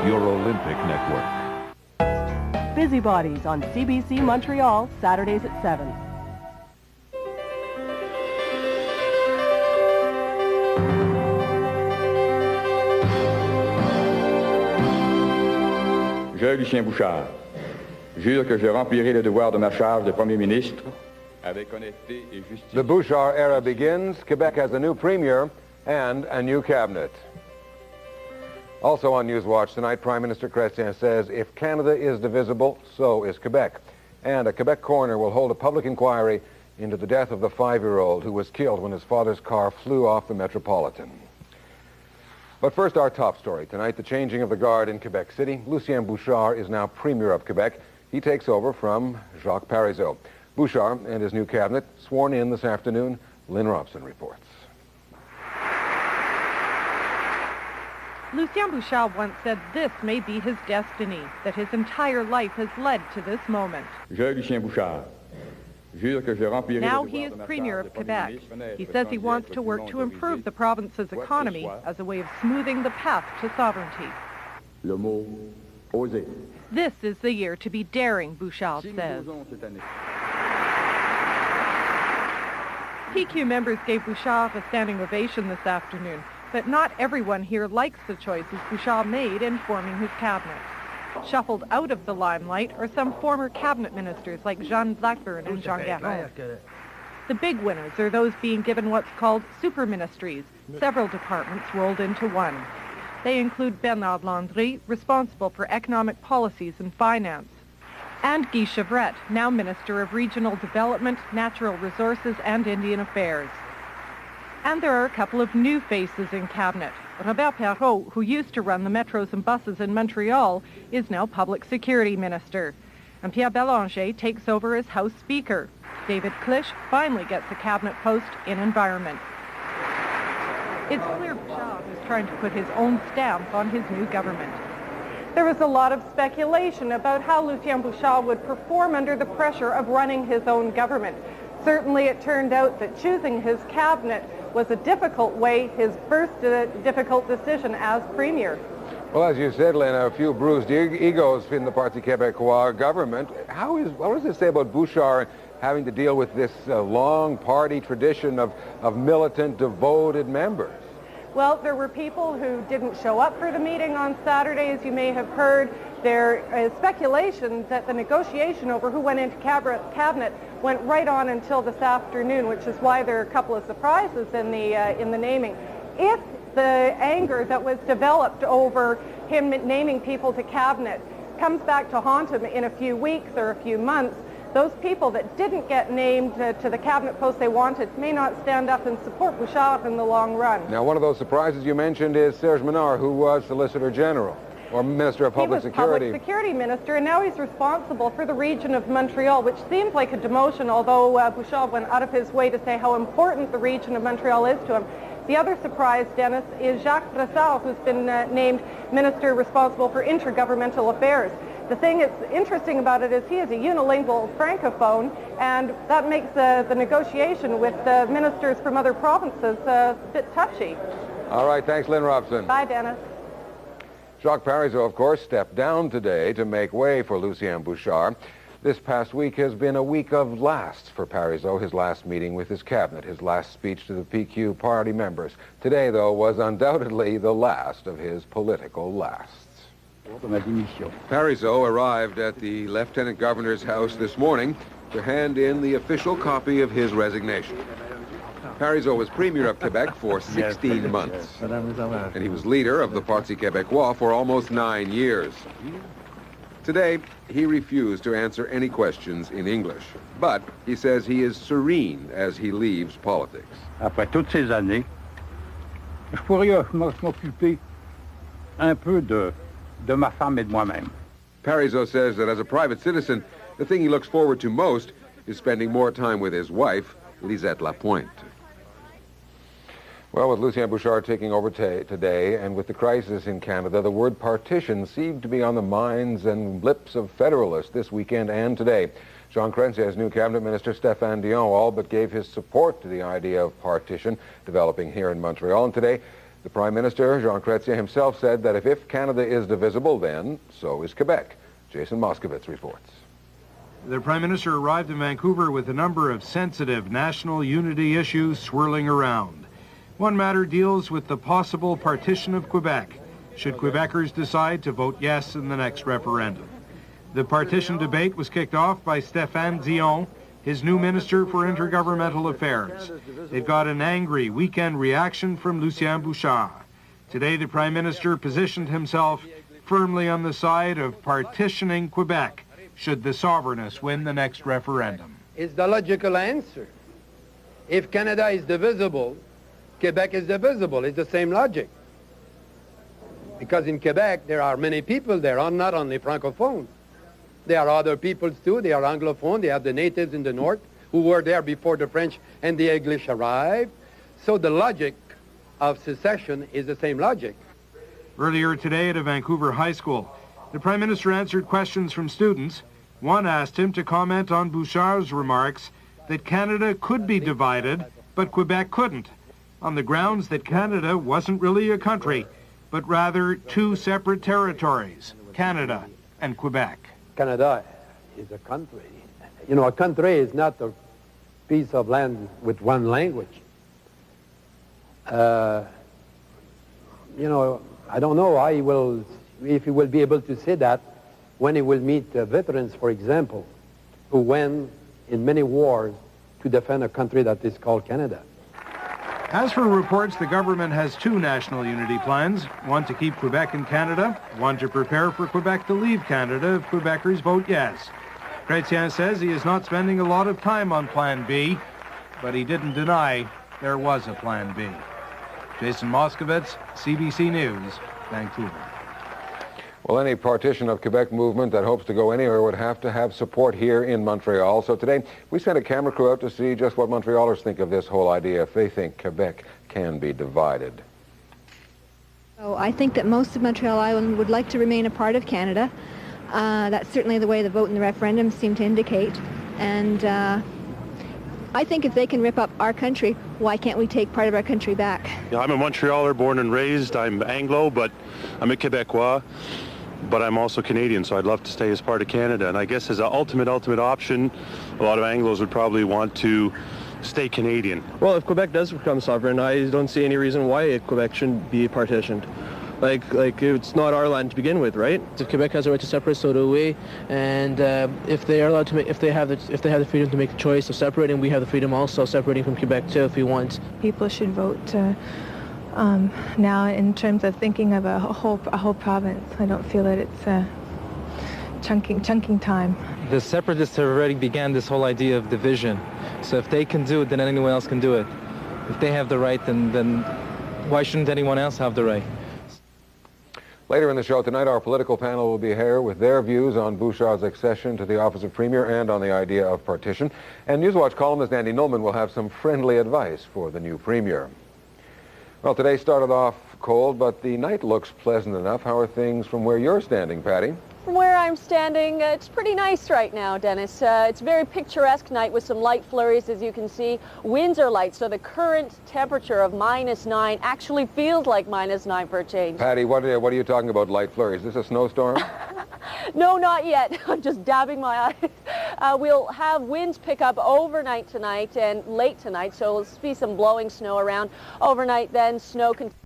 your Olympic network. Busybodies on CBC Montreal, Saturdays at 7. Je, Lucien Bouchard, jure que je remplirai le devoir de ma charge de Premier ministre avec honnêteté et justice. The Bouchard era begins. Quebec has a new premier and a new cabinet. Also on Newswatch tonight, Prime Minister Chrétien says if Canada is divisible, so is Quebec. And a Quebec coroner will hold a public inquiry into the death of the 5-year-old who was killed when his father's car flew off the Metropolitan. But first, our top story tonight, the changing of the guard in Quebec City. Lucien Bouchard is now Premier of Quebec. He takes over from Jacques Parizeau. Bouchard and his new cabinet sworn in this afternoon. Lynn Robson reports. Lucien Bouchard once said this may be his destiny, that his entire life has led to this moment. Je, Lucien Bouchard, jure que je remplirai le Now devoir he is de ma Premier charge of de Premier Quebec. ministre He says he wants to work to improve the province's economy as a way of smoothing the path to sovereignty. Le mot oser. This is the year to be daring, Bouchard Si nous says. osons cette année. PQ members gave Bouchard a standing ovation this afternoon, but not everyone here likes the choices Bouchard made in forming his cabinet. Shuffled out of the limelight are some former cabinet ministers like Jean Blackburn and Jean Garon. The big winners are those being given what's called super ministries, several departments rolled into one. They include Bernard Landry, responsible for economic policies and finance, and Guy Chevrette, now Minister of Regional Development, Natural Resources and Indian Affairs. And there are a couple of new faces in cabinet. Robert Perrault, who used to run the metros and buses in Montreal, is now Public Security Minister. And Pierre Bélanger takes over as House Speaker. David Clich finally gets a cabinet post in Environment. It's clear Bouchard is trying to put his own stamp on his new government. There was a lot of speculation about how Lucien Bouchard would perform under the pressure of running his own government. Certainly it turned out that choosing his cabinet was a difficult way, his first difficult decision as Premier. Well, as you said, Lynn, a few bruised egos in the Parti Québécois government. What does it say about Bouchard having to deal with this long party tradition of militant, devoted members? Well, there were people who didn't show up for the meeting on Saturday, as you may have heard. There is speculation that the negotiation over who went into cabinet went right on until this afternoon, which is why there are a couple of surprises in the naming. If the anger that was developed over him naming people to cabinet comes back to haunt him in a few weeks or a few months, those people that didn't get named to the cabinet post they wanted may not stand up and support Bouchard in the long run. Now, one of those surprises you mentioned is Serge Menard, who was Solicitor General or Minister of Public Security. He was Public Security Minister, and now he's responsible for the region of Montreal, which seems like a demotion, although Bouchard went out of his way to say how important the region of Montreal is to him. The other surprise, Dennis, is Jacques Brassard, who's been named Minister responsible for intergovernmental affairs. The thing that's interesting about it is he is a unilingual francophone, and that makes the negotiation with ministers from other provinces a bit touchy. All right, thanks, Lynn Robson. Bye, Dennis. Jacques Parizeau, of course, stepped down today to make way for Lucien Bouchard. This past week has been a week of lasts for Parizeau, his last meeting with his cabinet, his last speech to the PQ party members. Today, though, was undoubtedly the last of his political lasts. Parizeau arrived at the Lieutenant Governor's house this morning to hand in the official copy of his resignation. Parizeau was Premier of Quebec for 16 months, and he was leader of the Parti Québécois for almost 9 years. Today, he refused to answer any questions in English, but he says he is serene as he leaves politics. Après toutes ces années, je pourrais m'occuper un peu de ma femme et de moi-même. Parizeau says that as a private citizen, the thing he looks forward to most is spending more time with his wife, Lisette Lapointe. Well, with Lucien Bouchard taking over today, and with the crisis in Canada, the word partition seemed to be on the minds and lips of Federalists this weekend and today. Jean Chrétien's new cabinet minister, Stéphane Dion, all but gave his support to the idea of partition developing here in Montreal. And today, The Prime Minister, Jean Chrétien, himself said that if Canada is divisible, then so is Quebec. Jason Moskowitz reports. The Prime Minister arrived in Vancouver with a number of sensitive national unity issues swirling around. One matter deals with the possible partition of Quebec, should Quebecers decide to vote yes in the next referendum. The partition debate was kicked off by Stéphane Dion, his new Minister for Intergovernmental Affairs. It got an angry weekend reaction from Lucien Bouchard. Today, the Prime Minister positioned himself firmly on the side of partitioning Quebec, should the sovereignists win the next referendum. It's the logical answer. If Canada is divisible, Quebec is divisible. It's the same logic. Because in Quebec, there are many people there, not only Francophone. There are other peoples too. They are Anglophone. They have the natives in the north who were there before the French and the English arrived. So the logic of secession is the same logic. Earlier today at a Vancouver high school, the Prime Minister answered questions from students. One asked him to comment on Bouchard's remarks that Canada could be divided, but Quebec couldn't, on the grounds that Canada wasn't really a country, but rather two separate territories, Canada and Quebec. Canada is a country. You know, a country is not a piece of land with one language. You know, I don't know how if he will be able to say that when he will meet veterans, for example, who went in many wars to defend a country that is called Canada. As for reports, the government has two national unity plans, one to keep Quebec in Canada, one to prepare for Quebec to leave Canada if Quebecers vote yes. Chrétien says he is not spending a lot of time on Plan B, but he didn't deny there was a Plan B. Jason Moskowitz, CBC News, Vancouver. Well, any partition of Quebec movement that hopes to go anywhere would have to have support here in Montreal. So today, we sent a camera crew out to see just what Montrealers think of this whole idea, if they think Quebec can be divided. So I think that most of Montreal Island would like to remain a part of Canada. That's certainly the way the vote in the referendum seemed to indicate. And I think if they can rip up our country, why can't we take part of our country back? Yeah, I'm a Montrealer, born and raised. I'm Anglo, but I'm a Quebecois. But I'm also Canadian, so I'd love to stay as part of Canada. And I guess as an ultimate option, a lot of Anglos would probably want to stay Canadian. Well, if Quebec does become sovereign, I don't see any reason why Quebec shouldn't be partitioned. Like it's not our land to begin with, right? If Quebec has a right to separate, so do we. And if they are allowed to make, if they have the freedom to make the choice of separating, we have the freedom also of separating from Quebec too, if we want. People should vote now in terms of thinking of a whole province. I don't feel that it's chunking time. The separatists have already began this whole idea of division. So if they can do it, then anyone else can do it. If they have the right, then why shouldn't anyone else have the right? Later in the show tonight, our political panel will be here with their views on Bouchard's accession to the office of Premier and on the idea of partition. And Newswatch columnist Andy Nolman will have some friendly advice for the new Premier. Well, today started off cold, but the night looks pleasant enough. How are things from where you're standing, Patty? From where I'm standing, it's pretty nice right now, Dennis. It's a very picturesque night with some light flurries, as you can see. Winds are light, so the current temperature of -9 actually feels like -9 for a change. Patty, what are you talking about, light flurries? Is this a snowstorm? No, not yet. I'm just dabbing my eyes. We'll have winds pick up overnight tonight and late tonight, so we'll see some blowing snow around. Overnight then, snow continues.